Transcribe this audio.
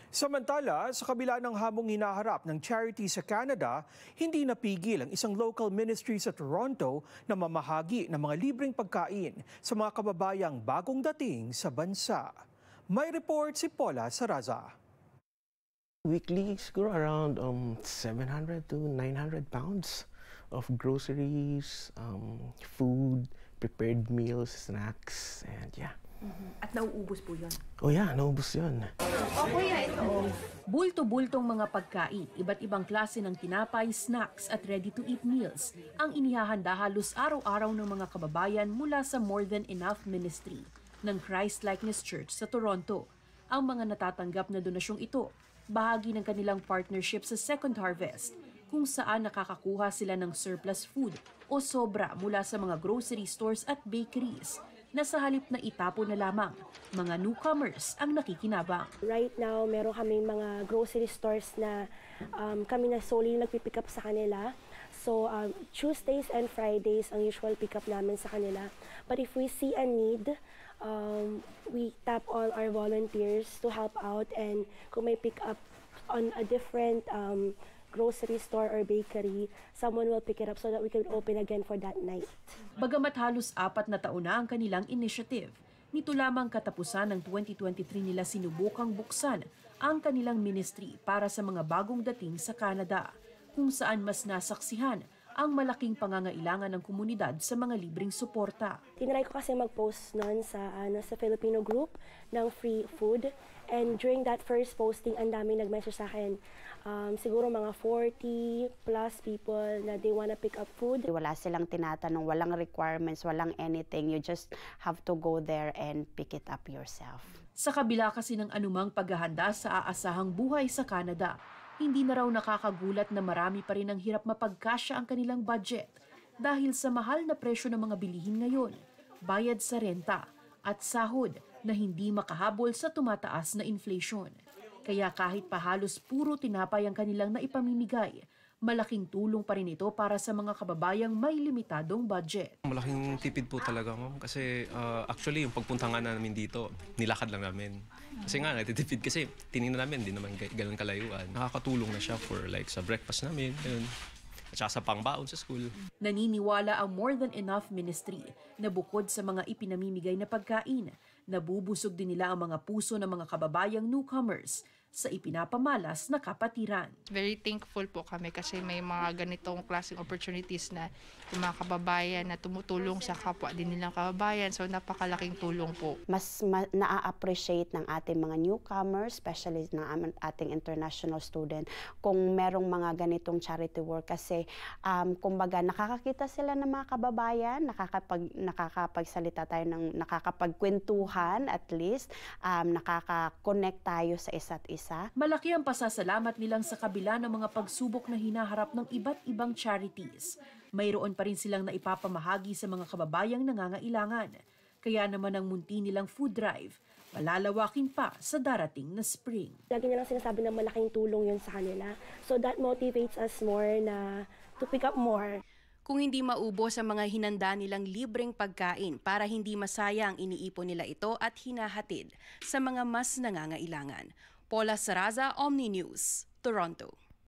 Samantala, sa kabila ng hamong hinaharap ng charity sa Canada, hindi napigil ang isang local ministry sa Toronto na mamahagi ng mga libreng pagkain sa mga kababayang bagong dating sa bansa. May report si Paula Saraza. Weekly, siguro around 700 to 900 pounds of groceries, food, prepared meals, snacks, and yeah. At nauubos po yun? Oh yeah, naubos yun. Bulto-bultong mga pagkain, iba't ibang klase ng tinapay, snacks at ready-to-eat meals ang inihahanda halos araw-araw ng mga kababayan mula sa More Than Enough Ministry ng Christ Likeness Church sa Toronto. Ang mga natatanggap na donasyong ito, bahagi ng kanilang partnership sa Second Harvest, kung saan nakakakuha sila ng surplus food o sobra mula sa mga grocery stores at bakeries na sa halip na itapon na lamang, mga newcomers ang nakikinabang. Right now, meron kaming mga grocery stores na kami na solely nagpipick up sa kanila. So, Tuesdays and Fridays ang usual pick up namin sa kanila. But if we see a need, we tap all our volunteers to help out, and kung may pick up on a different grocery store or bakery, someone will pick it up so that we can open again for that night. Bagamat halos 4 na taon na ang kanilang initiative, nito lamang katapusan ng 2023 nila sinubukang buksan ang kanilang ministry para sa mga bagong dating sa Canada, kung saan mas nasaksihan ang malaking pangangailangan ng komunidad sa mga libreng suporta. Tinry ko kasi mag-post noon sa Filipino group ng free food, and during that first posting, ang daming nag-message sa akin. Siguro mga 40 plus people na they wanna pick up food. Wala silang tinatanong, walang requirements, walang anything. You just have to go there and pick it up yourself. Sa kabila kasi ng anumang paghahanda sa aasahang buhay sa Canada, hindi na raw nakakagulat na marami pa rin ang hirap mapagkasya ang kanilang budget dahil sa mahal na presyo ng mga bilihin ngayon, bayad sa renta at sahod na hindi makahabol sa tumataas na inflation. Kaya kahit pa halos puro tinapay ang kanilang naipamimigay, malaking tulong pa rin ito para sa mga kababayang may limitadong budget. Malaking tipid po talaga, ma'am. Kasi actually, yung pagpunta nga namin dito, nilakad lang namin. Kasi nga, natitipid kasi tinignan namin, hindi naman ganun kalayuan. Nakakatulong na siya for like sa breakfast namin, yun. At saka sa pangbaon sa school. Naniniwala ang More Than Enough Ministry na bukod sa mga ipinamimigay na pagkain, nabubusog din nila ang mga puso ng mga kababayang newcomers sa ipinapamalas na kapatiran. Very thankful po kami kasi may mga ganitong klaseng opportunities na yung mga kababayan na tumutulong sa kapwa din nilang kababayan. So napakalaking tulong po. Mas na-appreciate ng ating mga newcomers, especially ng ating international student, kung merong mga ganitong charity work kasi kumbaga nakakakita sila ng mga kababayan, nakakapagsalita tayo ng nakakapagkwentuhan at least, nakaka-connect tayo sa isa't isa. Malaki ang pasasalamat nilang sa kabila ng mga pagsubok na hinaharap ng iba't ibang charities. Mayroon pa rin silang naipapamahagi sa mga kababayang nangangailangan. Kaya naman ang munti nilang food drive, palalawakin pa sa darating na spring. Lagi nilang sinasabi na malaking tulong yun sa kanila. So that motivates us more na to pick up more. Kung hindi maubos ang mga hinanda nilang libreng pagkain para hindi masayang, iniipon nila ito at hinahatid sa mga mas nangangailangan. Paula Saraza, Omni News, Toronto.